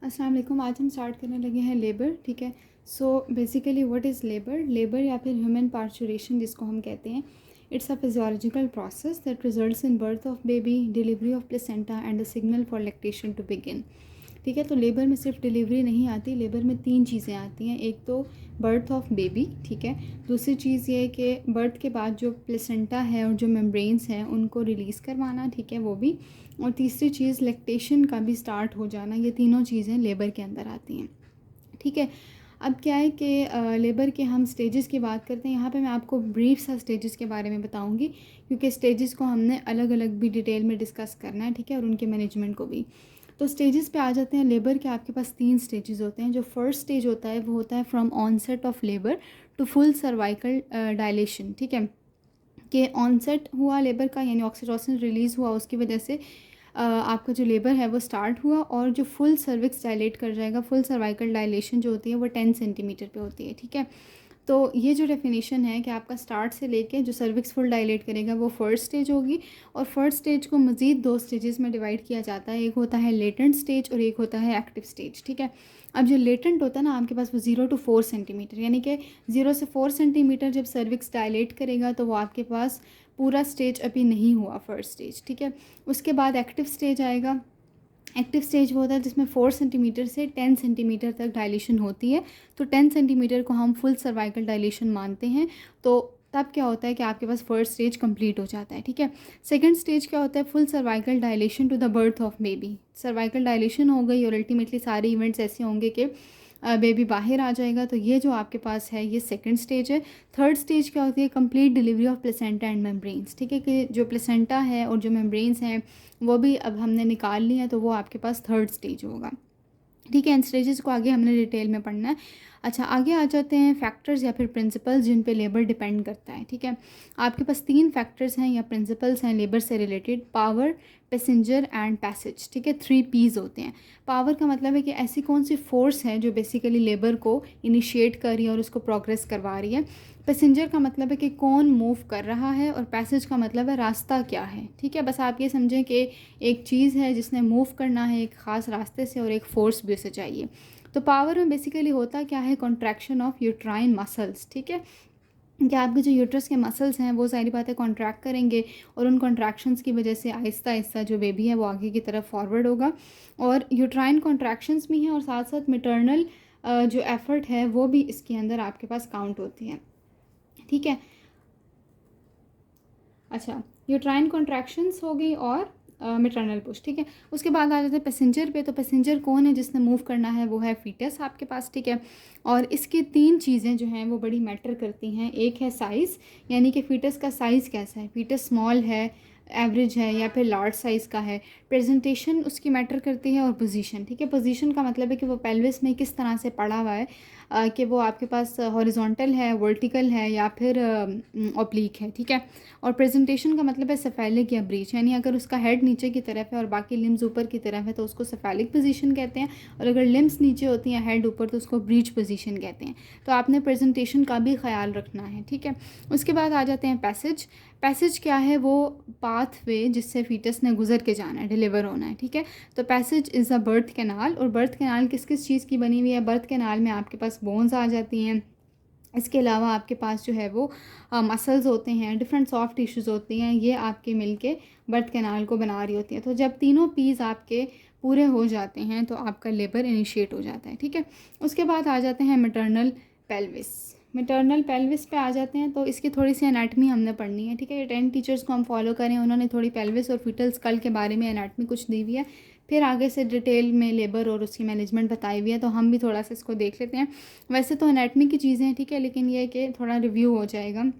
अस्सलाम वालेकुम। आज हम स्टार्ट करने लगे हैं लेबर। ठीक है। So basically what is labour? Labour या फिर ह्यूमन पार्चुरेशन जिसको हम कहते हैं, it's a physiological process that results in birth of baby, delivery of placenta and the signal for lactation to begin. ठीक है। तो लेबर में सिर्फ डिलीवरी नहीं आती, लेबर में 3 चीज़ें आती हैं। एक तो बर्थ ऑफ बेबी, ठीक है। दूसरी चीज़ ये है कि बर्थ के बाद जो प्लेसेंटा है और जो मेम्ब्रेन्स हैं उनको रिलीज़ करवाना, ठीक है, वो भी। और तीसरी चीज़ लैक्टेशन का भी स्टार्ट हो जाना। ये तीनों चीज़ें लेबर के अंदर आती हैं। ठीक है। अब क्या है कि लेबर के हम स्टेजेस की बात करते हैं। यहाँ पे मैं आपको ब्रीफ सा स्टेजेस के बारे में बताऊँगी, क्योंकि स्टेजेस को हमने अलग अलग भी डिटेल में डिस्कस करना है, ठीक है, और उनके मैनेजमेंट को भी। तो स्टेजेस पे आ जाते हैं। लेबर के आपके पास 3 स्टेजेस होते हैं। जो फर्स्ट स्टेज होता है वो होता है from onset of labour to full cervical dilation. ठीक है, कि ऑनसेट हुआ लेबर का, यानी ऑक्सीटोसिन रिलीज़ हुआ, उसकी वजह से आपका जो लेबर है वो स्टार्ट हुआ, और जो फुल सर्विक्स डायलेट कर जाएगा, फुल सर्वाइकल डायलेशन जो होती है वो 10 सेंटीमीटर पे होती है। ठीक है। तो ये जो डेफिनेशन है कि आपका स्टार्ट से लेके जो सर्विक्स फुल डायलेट करेगा वो फर्स्ट स्टेज होगी। और फर्स्ट स्टेज को मज़ीद 2 स्टेजेस में डिवाइड किया जाता है। एक होता है लेटेंट स्टेज और एक होता है एक्टिव स्टेज। ठीक है। अब जो लेटेंट होता है ना आपके पास, वो 0 to 4 सेंटीमीटर, यानी कि 0 से 4 सेंटीमीटर जब सर्विक्स डायलेट करेगा तो वो आपके पास पूरा स्टेज अभी नहीं हुआ, फर्स्ट स्टेज। ठीक है। उसके बाद एक्टिव स्टेज आएगा। एक्टिव स्टेज वो होता है जिसमें 4 सेंटीमीटर से 10 सेंटीमीटर तक डायलेशन होती है। तो 10 सेंटीमीटर को हम फुल सर्वाइकल डायलेशन मानते हैं। तो तब क्या होता है कि आपके पास फर्स्ट स्टेज कंप्लीट हो जाता है। ठीक है। सेकंड स्टेज क्या होता है? Full cervical dilation to the birth of baby. Cervical dilation हो गई और अल्टीमेटली सारे इवेंट्स ऐसे होंगे कि बेबी बाहर आ जाएगा। तो ये जो आपके पास है ये सेकंड स्टेज है। थर्ड स्टेज क्या होती है? Complete delivery of placenta and membranes. ठीक है, कि जो प्लेसेंटा है और जो मेम्ब्रेन्स हैं वो भी अब हमने निकाल लिया, तो वो आपके पास थर्ड स्टेज होगा। ठीक है। इन स्टेजेस को आगे हमने डिटेल में पढ़ना है। अच्छा, आगे आ जाते हैं फैक्टर्स या फिर प्रिंसिपल्स जिन पे लेबर डिपेंड करता है। ठीक है। आपके पास 3 फैक्टर्स हैं या प्रिंसिपल्स हैं लेबर से related: power, passenger and passage. ठीक है, 3 पीज होते हैं। पावर का मतलब है कि ऐसी कौन सी फोर्स है जो बेसिकली लेबर को इनिशिएट कर रही है और उसको प्रोग्रेस करवा रही है। पैसेंजर का मतलब है कि कौन मूव कर रहा है, और पैसेज का मतलब है रास्ता क्या है। ठीक है, बस आप ये समझें कि एक चीज़ है जिसने मूव करना है एक ख़ास रास्ते से, और एक फ़ोर्स भी उसे चाहिए। तो पावर में बेसिकली होता क्या है? Contraction of uterine muscles. ठीक है, कि आपके जो यूट्रस के मसल्स हैं वो सारी बातें कॉन्ट्रैक्ट करेंगे, और उन कॉन्ट्रैक्शंस की वजह से आहिस्ता आहिस्ता जो बेबी है वो आगे की तरफ फॉरवर्ड होगा। और यूट्राइन कॉन्ट्रैक्शंस भी हैं, और साथ साथ मैटरनल जो एफ़र्ट है वो भी इसके अंदर आपके पास काउंट होती है। ठीक है। अच्छा, यूट्राइन कॉन्ट्रैक्शंस हो गई और मैटरनल पुश। ठीक है। उसके बाद आ जाते हैं पैसेंजर पे। तो पैसेंजर कौन है जिसने मूव करना है? वो है फीटस आपके पास। ठीक है। और इसकी 3 चीज़ें जो हैं वो बड़ी मैटर करती हैं। एक है साइज़, यानी कि फ़ीटस का साइज़ कैसा है, फ़ीटस स्मॉल है, एवरेज है, या फिर लार्ज साइज़ का है। प्रेजेंटेशन उसकी मैटर करती है, और पोजीशन। ठीक है, पोजीशन का मतलब है कि वो पेल्विस में किस तरह से पड़ा हुआ है, कि वो आपके पास हॉरिजॉन्टल है, वर्टिकल है, या फिर ऑब्लिक है। ठीक है। और प्रेजेंटेशन का मतलब है सेफेलिक या ब्रीच, यानी अगर उसका हेड नीचे की तरफ है और बाकी लिम्स ऊपर की तरफ है तो उसको सेफेलिक पोजीशन कहते हैं, और अगर लिम्स नीचे होती हैं हेड ऊपर तो उसको ब्रीच पोजीशन कहते हैं। तो आपने प्रेजेंटेशन का भी ख्याल रखना है। ठीक है। उसके बाद आ जाते हैं पैसेज। पैसेज क्या है? वो पाथ वे जिससे फीटस ने गुजर के जाना है, डिलीवर होना है। ठीक है। तो passage is a birth canal. और बर्थ कैनाल किस किस चीज़ की बनी हुई है? बर्थ कैनाल में आपके पास बोन्स आ जाती हैं। इसके अलावा आपके पास जो है वो मसल्स होते हैं, डिफरेंट सॉफ्ट टिश्यूज़ होती हैं, ये आपके मिलके बर्थ कैनाल को बना रही होती है। तो जब तीनों पीस आपके पूरे हो जाते हैं तो आपका लेबर इनिशिएट हो जाता है। ठीक है। उसके बाद आ जाते हैं मैटरनल पेल्विस। मैटरनल पेल्विस पे आ जाते हैं, तो इसकी थोड़ी सी एनाटमी हमने पढ़नी है। ठीक है, ये 10 टीचर्स को हम फॉलो करें, उन्होंने थोड़ी पेल्विस और फीटल स्कल के बारे में एनाटमी कुछ दी हुई है, फिर आगे से डिटेल में लेबर और उसकी मैनेजमेंट बताई हुई है, तो हम भी थोड़ा सा इसको देख लेते हैं। वैसे तो एनाटमी की चीज़ें हैं, ठीक है, लेकिन ये है कि थोड़ा रिव्यू हो जाएगा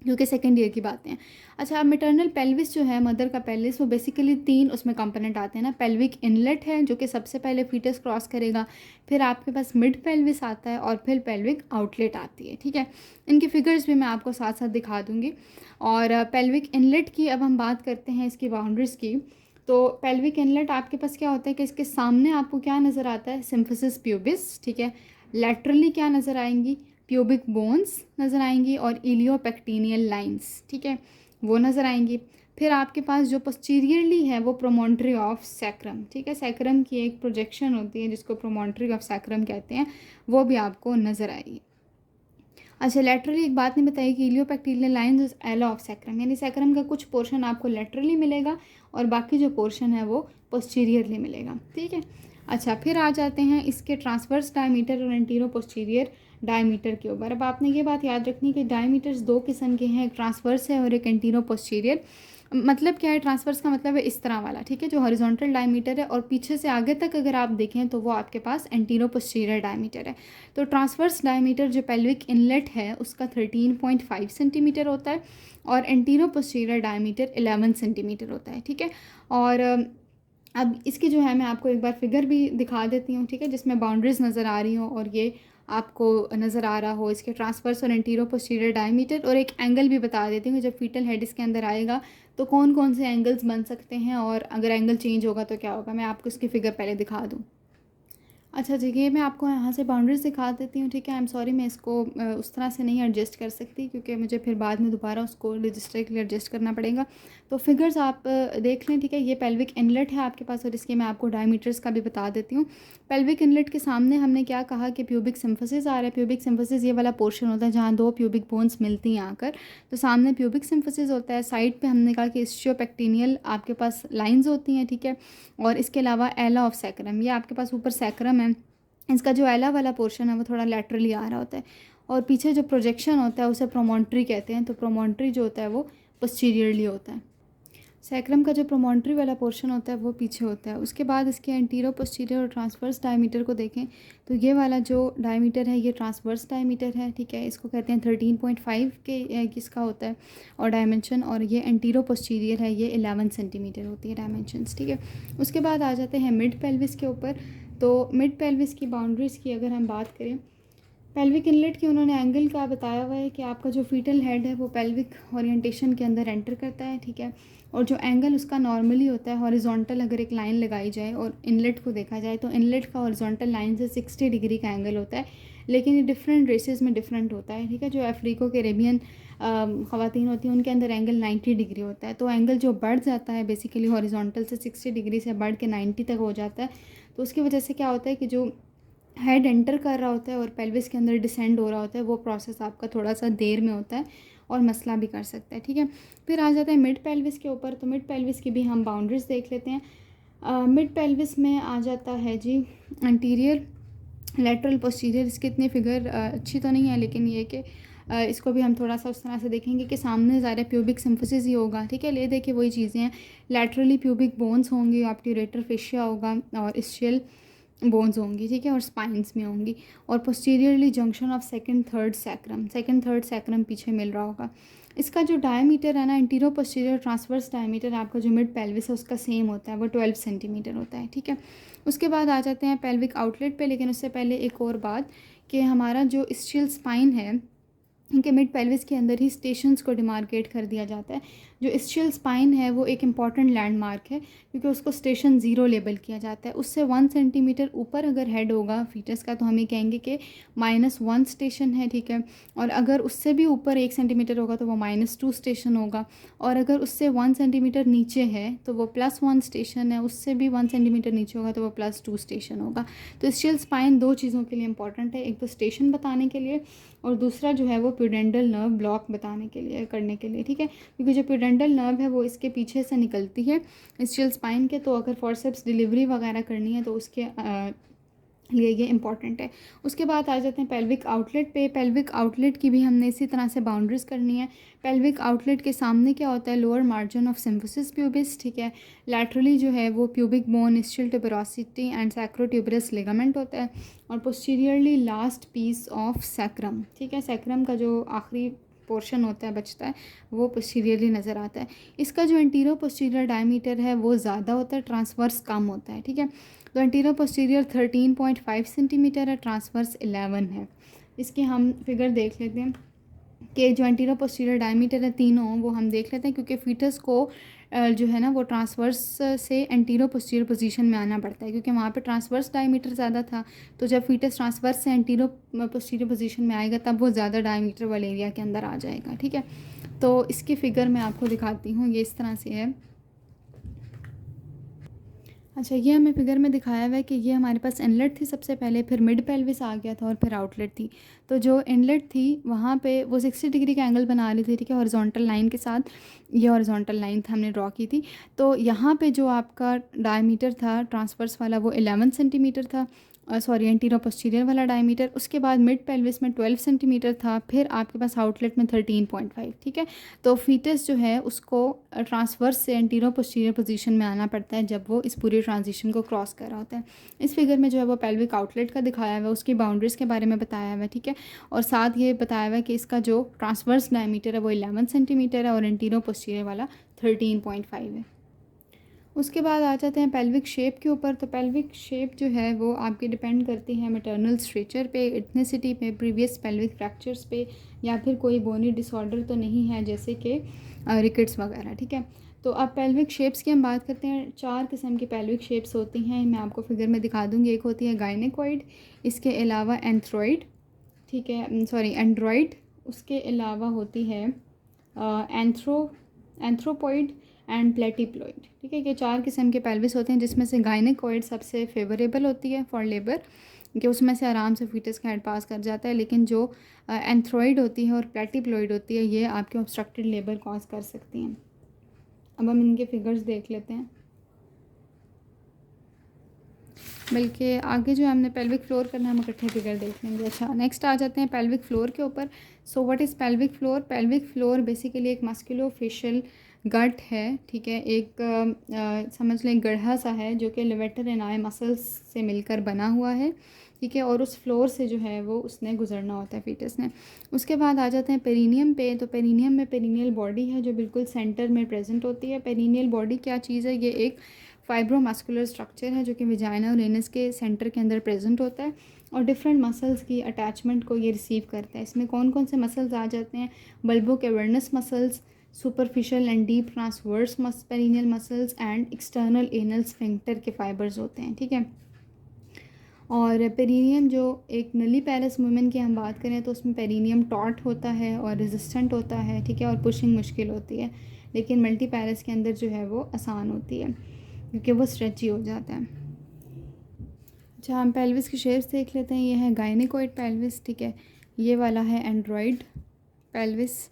क्योंकि सेकेंड ईयर की बातें हैं। अच्छा, अब मैटरनल पेल्विस जो है, मदर का पेल्विस, वो बेसिकली 3 उसमें कंपोनेंट आते हैं ना। पेल्विक इनलेट है जो कि सबसे पहले फीटस क्रॉस करेगा, फिर आपके पास मिड पेल्विस आता है, और फिर पेल्विक आउटलेट आती है। ठीक है, इनकी फिगर्स भी मैं आपको साथ साथ दिखा दूँगी। और पेल्विक इनलेट की अब हम बात करते हैं, इसकी बाउंड्रीज़ की। तो पेल्विक इनलेट आपके पास क्या होता है कि इसके सामने आपको क्या नज़र आता है? Symphysis pubis. ठीक है। लैटरली क्या नज़र आएंगी? प्यूबिक बोन्स नज़र आएंगी, और इलियोपेक्टिनियल लाइंस, ठीक है, वो नज़र आएंगी। फिर आपके पास जो पोस्टीरियरली है वो प्रोमोन्ट्री ऑफ सैक्रम, ठीक है, सैक्रम की एक प्रोजेक्शन होती है जिसको प्रोमोन्ट्री ऑफ सैक्रम कहते हैं, वो भी आपको नज़र आएगी। अच्छा, लेटरली एक बात नहीं बताई कि इलियोपेक्टिलियल लाइंस इज एला ऑफ सैक्रम, यानी सैक्रम का कुछ पोर्शन आपको लेटरली मिलेगा और बाकी जो पोर्शन है वो पोस्टीरियरली मिलेगा, ठीक है। अच्छा, फिर आ जाते हैं इसके ट्रांसवर्स डायमीटर और एंटीरो पोस्टीरियर डायमीटर के ऊपर। अब आपने ये बात याद रखनी कि डायमीटर्स दो किस्म के हैं, एक ट्रांसवर्स है और एक एंटीरो पोस्टीरियर। मतलब क्या है, ट्रांसवर्स का मतलब है इस तरह वाला, ठीक है, जो हॉरिजॉन्टल डायमीटर है, और पीछे से आगे तक अगर आप देखें तो वो आपके पास एंटीरो पोस्टीरियर डायमीटर है। तो ट्रांसवर्स डायमीटर जो पेल्विक इनलेट है उसका 13.5 सेंटीमीटर होता है और एंटीरो पोस्टीरियर डायमीटर 11 सेंटीमीटर होता है, ठीक है। और अब इसकी जो है मैं आपको एक बार फिगर भी दिखा देती हूँ, ठीक है, जिसमें बाउंड्रीज नज़र आ रही हो और ये आपको नज़र आ रहा हो इसके ट्रांसवर्स और एंटीरो पोस्टीरियर डायमीटर, और एक एंगल भी बता देती हूँ जब फीटल हेड इसके अंदर आएगा तो कौन कौन से एंगल्स बन सकते हैं और अगर एंगल चेंज होगा तो क्या होगा। मैं आपको इसकी फ़िगर पहले दिखा दूँ। अच्छा जी, ये मैं आपको यहाँ से बाउंड्रीज दिखा देती हूँ, ठीक है। आई एम सॉरी, मैं इसको उस तरह से नहीं एडजस्ट कर सकती क्योंकि मुझे फिर बाद में दोबारा उसको रजिस्टर के लिए एडजस्ट करना पड़ेगा। तो फिगर्स आप देख लें, ठीक है। ये पेल्विक इनलेट है आपके पास और इसके मैं आपको डायमीटर्स का भी बता देती हूँ। पेल्विक इनलेट के सामने हमने क्या कहा कि प्यूबिक सिम्फसिस आ रहा है। प्यूबिक सिम्फसिस ये वाला पोर्शन होता है जहाँ दो प्यूबिक बोन्स मिलती हैं आकर, तो सामने प्यूबिक सिम्फसिस होता है। साइड पे हमने कहा कि इस्चियोपेक्टिनियल आपके पास लाइंस होती हैं, ठीक है। और इसके अलावा एला ऑफ सैक्रम, ये आपके पास ऊपर सैक्रम है, इसका जो एला वाला पोर्शन है वो थोड़ा लैटरली आ रहा होता है और पीछे जो प्रोजेक्शन होता है उसे प्रोमोन्ट्री कहते हैं। तो प्रोमोन्ट्री जो होता है वो पोस्टीरियरली होता है। सैक्रम का जो प्रोमोन्ट्री वाला पोर्शन होता है वो पीछे होता है। उसके बाद इसके एंटीरो पोस्टीरियर और ट्रांसवर्स डायमीटर को देखें तो ये वाला जो डायमीटर है ये ट्रांसवर्स डायमीटर है, ठीक है। इसको कहते हैं 13.5 के किसका होता है और डायमेंशन, और ये एंटीरो पोस्टीरियर है, ये 11 सेंटीमीटर होती है डायमेंशंस, ठीक है। उसके बाद आ जाते हैं मिड पेल्विस के ऊपर। तो मिड पेल्विस की बाउंड्रीज़ की अगर हम बात करें, पेल्विक इनलेट की उन्होंने एंगल का बताया हुआ है कि आपका जो फीटल हेड है वो पेल्विक ओरिएंटेशन के अंदर एंटर करता है, ठीक है। और जो एंगल उसका नॉर्मली होता है हॉरिजॉन्टल, अगर एक लाइन लगाई जाए और इनलेट को देखा जाए तो इनलेट का हॉरिजॉन्टल लाइन से 60 डिग्री का एंगल होता है, लेकिन ये डिफरेंट रेसेस में डिफरेंट होता है, ठीक है। जो अफ्रीको कैरेबियन ख़वातीन होती हैं उनके अंदर एंगल 90 डिग्री होता है। तो एंगल जो बढ़ जाता है बेसिकली हॉरिजॉन्टल से 60 डिग्री से बढ़ के 90 तक हो जाता है, तो उसकी वजह से क्या होता है कि जो हेड एंटर कर रहा होता है और पेल्विस के अंदर डिसेंड हो रहा होता है वो प्रोसेस आपका थोड़ा सा देर में होता है और मसला भी कर सकता है, ठीक है। फिर आ जाता है मिड पेल्विस के ऊपर। तो मिड पेल्विस की भी हम बाउंड्रीज देख लेते हैं। मिड पेल्विस में आ जाता है जी एंटीरियर, लेटरल, पोस्टीरियर। इसकी इतनी फिगर अच्छी तो नहीं है, लेकिन ये कि इसको भी हम थोड़ा सा उस तरह से देखेंगे कि सामने ज़्यादा प्यूबिक सिम्फसिस ही होगा, ठीक है। ले देखिए वही चीज़ें हैं, लैटरली प्यूबिक बोन्स होंगी, ऑब्ट्यूरेटर फेशिया होगा और इस्चियल बोन्स होंगी, ठीक है, और स्पाइंस में होंगी। और posteriorly junction of second third sacrum पीछे मिल रहा होगा। इसका जो डायमीटर है ना, एंटीरो पोस्टीरियर ट्रांसवर्स डायमीटर आपका जो मिड पेल्विस है उसका सेम होता है, वो 12 सेंटीमीटर होता है, ठीक है। उसके बाद आ जाते हैं पेल्विक आउटलेट पे, लेकिन उससे पहले एक और बात कि हमारा जो इस्चियल स्पाइन है इनके मिड पेल्विस के अंदर ही स्टेशंस को डिमार्केट कर दिया जाता है। जो इस्चियल स्पाइन है वो एक इम्पॉर्टेंट लैंडमार्क है क्योंकि उसको स्टेशन 0 लेबल किया जाता है। उससे 1 सेंटीमीटर ऊपर अगर हेड होगा फीटस का तो हम ये कहेंगे कि -1 स्टेशन है, ठीक है। और अगर उससे भी ऊपर 1 सेंटीमीटर होगा तो वो -2 स्टेशन होगा, और अगर उससे 1 सेंटीमीटर नीचे है तो वो +1 स्टेशन है, उससे भी 1 सेंटीमीटर नीचे होगा तो वो +2 स्टेशन होगा। तो इस्चियल स्पाइन दो चीज़ों के लिए इंपॉर्टेंट है, एक तो स्टेशन बताने के लिए और दूसरा जो है वो प्यूडेंटल नर्व ब्लॉक बताने के लिए, करने के लिए, ठीक है। क्योंकि जो प्यूडेंटल नर्व है वो इसके पीछे से निकलती है इस्चियल स्पाइन के, तो अगर फॉरसेप्स डिलीवरी वगैरह करनी है तो उसके लिए ये इंपॉर्टेंट है। उसके बाद आ जाते हैं पेल्विक आउटलेट पे। पेल्विक आउटलेट की भी हमने इसी तरह से बाउंड्रीज करनी है। पेल्विक आउटलेट के सामने क्या होता है, lower margin of symphysis pubis, ठीक है। लैटरली जो है वो pubic bone, ischial tuberosity and sacrotuberous ligament होता है, और posteriorly last piece of sacrum, ठीक है। सैक्रम का जो आखिरी पोर्शन होता है बचता है वो पोस्टीरियरली नज़र आता है। इसका जो एंटीरो पोस्टीरियर डायमीटर है वो ज़्यादा होता है, ट्रांसवर्स कम होता है, ठीक है। तो एंटीरो पोस्टीरियर 13.5 सेंटीमीटर है, ट्रांसवर्स 11 है। इसकी हम फिगर देख लेते हैं कि जो एंटीरो पोस्टीरियर डायमीटर है तीनों वो हम देख लेते हैं, क्योंकि फीटस को जो है ना वो ट्रांसवर्स से एंटीरो पोस्टीरियर पोजीशन में आना पड़ता है, क्योंकि वहाँ पे ट्रांसवर्स डायमीटर ज़्यादा था। तो जब फीटस ट्रांसवर्स से एंटीरो पोस्टीरियर पोजीशन में आएगा तब वो ज़्यादा डायमीटर वाले एरिया के अंदर आ जाएगा, ठीक है। तो इसकी फ़िगर मैं आपको दिखाती हूँ, ये इस तरह से है। अच्छा, ये हमें फिगर में दिखाया हुआ है कि ये हमारे पास इनलेट थी सबसे पहले, फिर मिड पेल्विस आ गया था और फिर आउटलेट थी। तो जो इनलेट थी वहाँ पे वो 60 डिग्री का एंगल बना रही थी, ठीक है, हॉरिजॉन्टल लाइन के साथ। ये हॉरिजॉन्टल लाइन था, हमने ड्रॉ की थी। तो यहाँ पे जो आपका डायमीटर था ट्रांसवर्स वाला वो 11 सेंटीमीटर था, सॉरी एंटीरो पोस्टीरियर वाला डायमीटर। उसके बाद मिड पेल्विस में 12 सेंटीमीटर था, फिर आपके पास आउटलेट में 13.5, ठीक है। तो फीटस जो है उसको ट्रांसवर्स से एंटीरो पोस्टीरियर पोजीशन में आना पड़ता है जब वो इस पूरी ट्रांजिशन को क्रॉस कर रहा होता है। इस फिगर में जो है वो पेल्विक आउटलेट का दिखाया हुआ है, उसकी बाउंड्रीज़ के बारे में बताया हुआ है, ठीक है। और साथ ये बताया हुआ है कि इसका जो ट्रांसवर्स डायमीटर है वो 11 सेंटीमीटर है और एंटीरो पोस्टीरियर वाला 13.5 है। उसके बाद आ जाते हैं पेल्विक शेप के ऊपर। तो पेल्विक शेप जो है वो आपकी डिपेंड करती है मैटरनल स्ट्रेचर पे, इथनिसिटी पे, प्रीवियस पेल्विक फ्रैक्चर्स पे, या फिर कोई बोनी डिसऑर्डर तो नहीं है जैसे कि रिकेट्स वगैरह, ठीक है। तो अब पेल्विक शेप्स की हम बात करते हैं। 4 किस्म की पेल्विक शेप्स होती हैं, मैं आपको फिगर में दिखा दूँगी। एक होती है गायनेकोइड, इसके अलावा एंथ्रॉइड, ठीक है, सॉरी एंड्रॉइड। उसके अलावा होती है एंथ्रोपॉइड एंड प्लेटिप्लॉइड, ठीक है। ये 4 किस्म के पेल्विस होते हैं, जिसमें से गायनेकोइड सबसे फेवरेबल होती है फॉर लेबर, कि उसमें से आराम से फीटस का हेड पास कर जाता है। लेकिन जो एंथ्रॉइड होती है और प्लेटिप्लॉइड होती है ये आपके ऑब्स्ट्रक्टेड लेबर कॉज कर सकती हैं। अब हम इनके फिगर्स देख लेते हैं, बल्कि आगे जो हमने पेल्विक फ्लोर करना है हम इकट्ठे फिगर देख लेंगे। अच्छा, नेक्स्ट आ जाते हैं पेल्विक फ्लोर के ऊपर। So what is pelvic floor? Pelvic floor basically एक मस्कुलोफेशियल गट है, ठीक है। एक समझ लें गढ़ा सा है जो कि लेवेटर एंड आई मसल्स से मिलकर बना हुआ है, ठीक है। और उस फ्लोर से जो है वो उसने गुजरना होता है फीटस ने। उसके बाद आ जाते हैं पेरिनियम पे। तो पेरिनियम में पेरिनियल बॉडी है जो बिल्कुल सेंटर में प्रेजेंट होती है। पेरिनियल बॉडी क्या चीज़ है? ये एक फाइब्रोमस्कुलर स्ट्रक्चर है जो कि विजाइना और एनस के सेंटर के अंदर प्रेजेंट होता है और डिफरेंट मसल्स की अटैचमेंट को ये रिसीव करता है। इसमें कौन कौन से मसल्स आ जाते हैं? Bulbocavernosus muscles, superficial and deep transverse perineal muscles and external anal sphincter के फाइबर्स होते हैं, ठीक है। और पेरिनियम जो एक नली पैरस वुमेन की हम बात करें तो उसमें पेरिनियम टॉट होता है और रेजिस्टेंट होता है, ठीक है, और पुशिंग मुश्किल होती है। लेकिन मल्टी पैरस के अंदर जो है वो आसान होती है क्योंकि वो स्ट्रेची हो जाता है। अच्छा, हम पेल्विस की शेप्स देख लेते हैं। ये है गायनेकोइड पेल्विस, ठीक है। ये वाला है एंड्रॉइड पेल्विस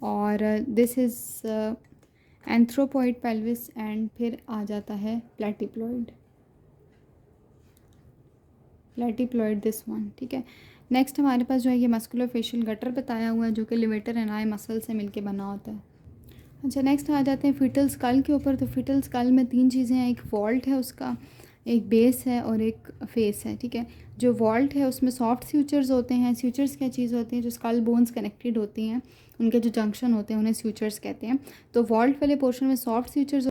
और this is anthropoid pelvis and फिर आ जाता है प्लेटिप्लॉइड दिस वन, ठीक है। नेक्स्ट हमारे पास जो है ये मस्कुलोफेशियल गटर बताया हुआ है जो कि लेवेटर एंड आई मसल से मिलके बना होता है। अच्छा, नेक्स्ट आ जाते हैं फीटल स्कल के ऊपर। तो फीटल स्कल में 3 चीज़ें हैं, एक वॉल्ट है उसका, एक बेस है और एक फेस है, ठीक है। जो वॉल्ट है उसमें सॉफ्ट स्यूचर्स होते हैं। स्यूचर्स क्या चीज़ होती हैं? जो स्कल बोन्स कनेक्टेड होती हैं उनके जो जंक्शन होते हैं उन्हें स्यूचर्स कहते हैं। तो वॉल्ट वाले पोर्शन में सॉफ्ट स्यूचर्स